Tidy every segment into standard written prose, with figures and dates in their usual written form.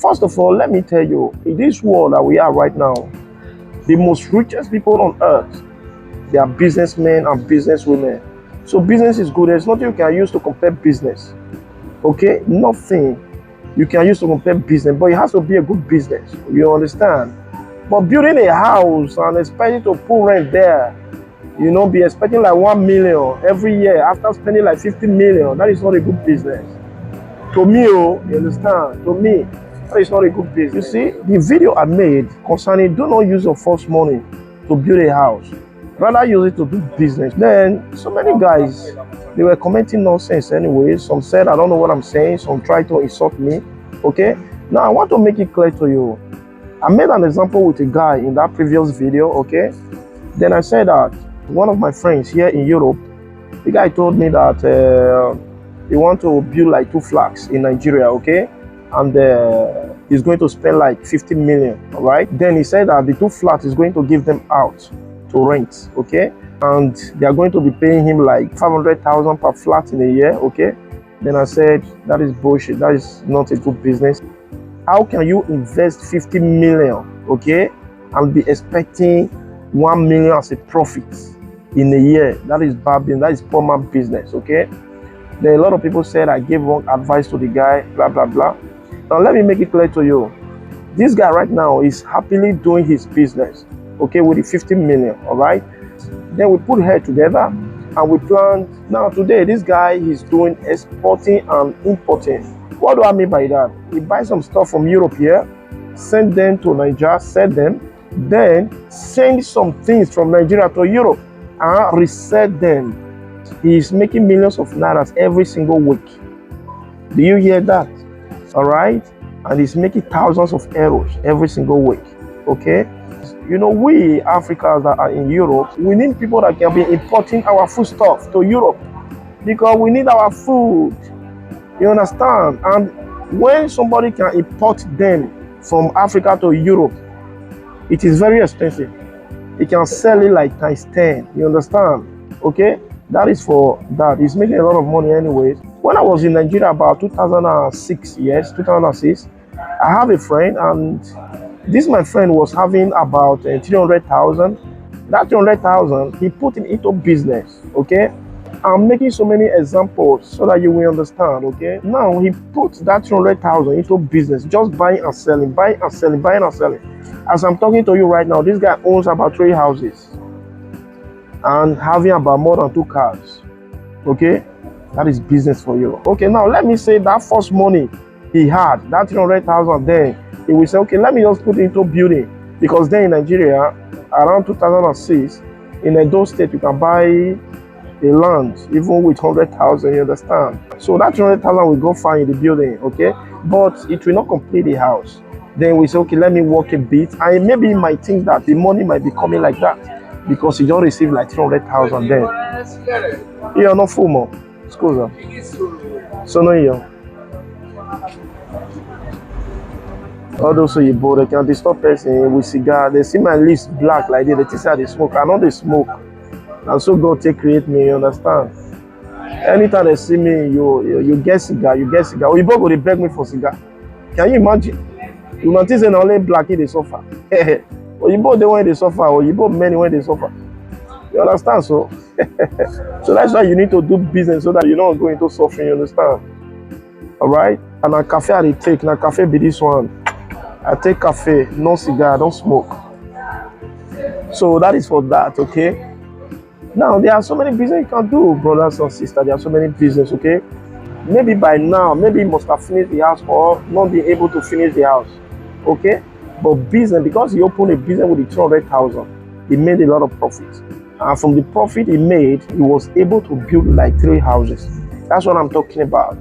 First of all, let me tell you, in this world that we are right now, the most richest people on earth, they are businessmen and businesswomen. So business is good. There's nothing you can use to compare business. Okay? Nothing you can use to compare business, but it has to be a good business. You understand? But building a house and expecting to put rent there, be expecting like 1 million every year after spending like 50 million, that is not a good business. To me, you understand? To me, that is not a good business. You see, the video I made concerning do not use your first money to build a house. Rather use it to do business. Then, so many guys, they were commenting nonsense anyway. Some said, I don't know what I'm saying. Some tried to insult me. Okay? Now, I want to make it clear to you. I made an example with a guy in that previous video. Okay? Then I said that one of my friends here in Europe, the guy told me that he want to build like 2 flats in Nigeria, okay? And he's going to spend like 50 million, all right? Then he said that the 2 flats is going to give them out to rent, okay? And they are going to be paying him like 500,000 per flat in a year, okay? Then I said, that is bullshit. That is not a good business. How can you invest 50 million, okay? And be expecting 1 million as a profit in a year? That is bad business. That is poor man business, okay? Then a lot of people said I gave wrong advice to the guy, blah, blah, blah. Now, let me make it clear to you. This guy right now is happily doing his business, okay, with the 50 million, all right? Then we put head together and we planned. Now, today, this guy is doing exporting and importing. What do I mean by that? He buys some stuff from Europe here, send them to Nigeria, sell them, then send some things from Nigeria to Europe and resell them. He's making millions of nairas every single week. Do you hear that? All right? And he's making thousands of euros every single week. Okay? We Africans that are in Europe, we need people that can be importing our foodstuff to Europe because we need our food. You understand? And when somebody can import them from Africa to Europe, it is very expensive. He can sell it like times 10. You understand? Okay? That is for that. He's making a lot of money anyways. When I was in Nigeria about 2006, I have a friend, and this my friend was having about 300,000. That 300,000, he put it into business, okay? I'm making so many examples so that you will understand, okay? Now, he put that 300,000 into business, just buying and selling, buying and selling, buying and selling. As I'm talking to you right now, this guy owns about 3 houses and having about more than 2 cars, okay? That is business for you. Okay, now let me say that first money he had, that 300,000, then he will say, okay, let me just put it into building. Because then in Nigeria, around 2006, in Edo State, you can buy a land even with 100,000, you understand? So that 200,000 will go far in the building, okay? But it will not complete the house. Then we say, okay, let me work a bit. And maybe he might think that the money might be coming like that because he just received like 300,000 then. You're not full more. Scusa. Sono io. All those people, they can disturb person with cigar. They see my lips black like this. They think I smoke. I know they smoke. And so God take create me, you understand? Anytime they see me, you get cigar, you get cigar. Or you both go, they beg me for cigar. Can you imagine? You notice that only black they suffer. Or you both they when they suffer, or you both many when they suffer. You understand? So so that's why you need to do business so that you're not going into suffering, you understand? Alright? And a cafe I take, now cafe be this one. I take cafe, no cigar, I don't smoke. So that is for that, okay? Now, there are so many business you can do, brothers and sisters. There are so many business, okay? Maybe by now, maybe he must have finished the house or not be able to finish the house, okay? But business, because he opened a business with the 200,000, he made a lot of profit. And from the profit he made, he was able to build like 3 houses. That's what I'm talking about.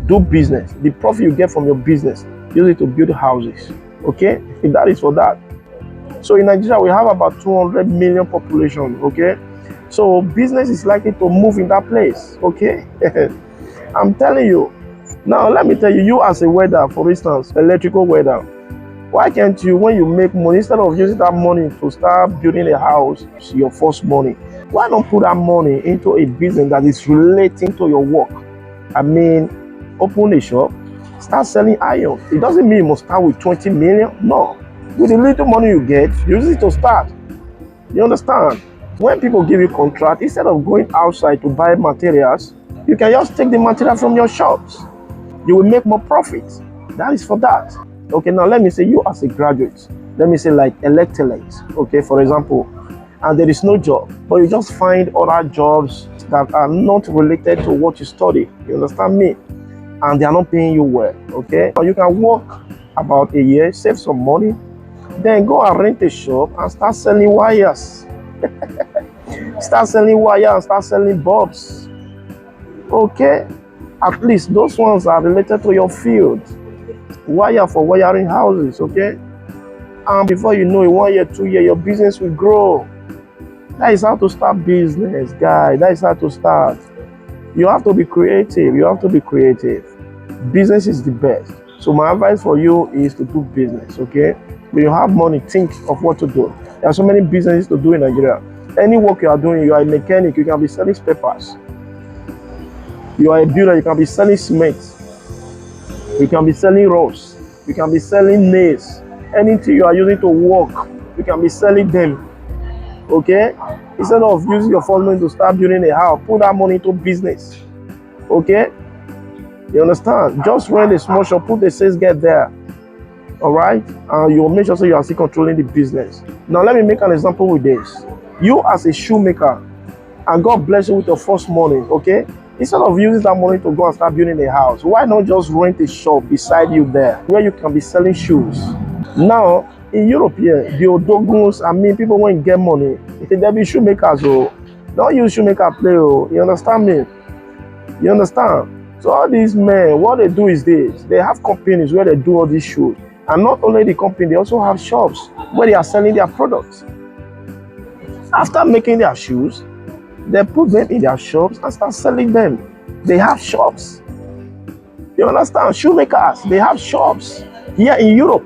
Do business. The profit you get from your business, use it to build houses, okay? That is for that. So in Nigeria, we have about 200 million population, okay? So business is likely to move in that place, okay? I'm telling you. Now, let me tell you, you as a welder, for instance, electrical welder, why can't you, when you make money, instead of using that money to start building a house, your first money, why not put that money into a business that is relating to your work? I mean, open a shop, Start selling iron. It doesn't mean you must start with 20 million. No. With the little money you get, use it to start. You understand? When people give you contract, instead of going outside to buy materials, you can just take the material from your shops. You will make more profit. That is for that. Okay, now let me say you as a graduate, let me say like electorate, okay, for example, and there is no job, but you just find other jobs that are not related to what you study. You understand me? And they are not paying you well, okay? Or you can work about a year, save some money, then go and rent a shop and start selling wires. Start selling wires and start selling bulbs. Okay? At least those ones are related to your field. Wire for wiring houses, okay? And before you know it, 1 year, 2 years, your business will grow. That is how to start business, guy. That is how to start. You have to be creative. You have to be creative. Business is the best. So my advice for you is to do business, okay? When you have money, think of what to do. There are so many businesses to do in Nigeria. Any work you are doing, you are a mechanic, you can be selling papers. You are a builder, you can be selling cement. You can be selling rods. You can be selling nails. Anything you are using to work, you can be selling them. Okay? Instead of using your funds money to start building a house, put that money into business. Okay? You understand? Just rent a small shop, put the sales get there. Alright? And you will make sure so you are still controlling the business. Now let me make an example with this. You as a shoemaker, and God bless you with your first money, okay? Instead of using that money to go and start building a house, why not just rent a shop beside you there where you can be selling shoes? Now, in Europe here, the odoguns, people when get money, they be shoemakers, oh. Don't use shoemaker play, oh. You understand me? You understand? So all these men, what they do is this. They have companies where they do all these shoes. And not only the company, they also have shops where they are selling their products. After making their shoes, they put them in their shops and start selling them. They have shops. You understand? Shoemakers, they have shops here in Europe.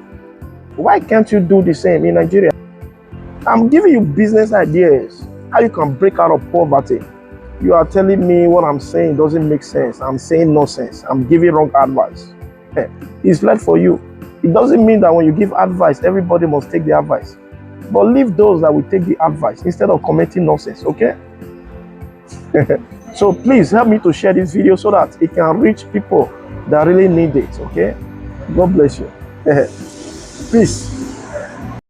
Why can't you do the same in Nigeria? I'm giving you business ideas, how you can break out of poverty. You are telling me what I'm saying doesn't make sense. I'm saying nonsense. I'm giving wrong advice. It's left for you. It doesn't mean that when you give advice, everybody must take the advice. But leave those that will take the advice instead of commenting nonsense, okay? So please help me to share this video so that it can reach people that really need it, okay? God bless you. Peace.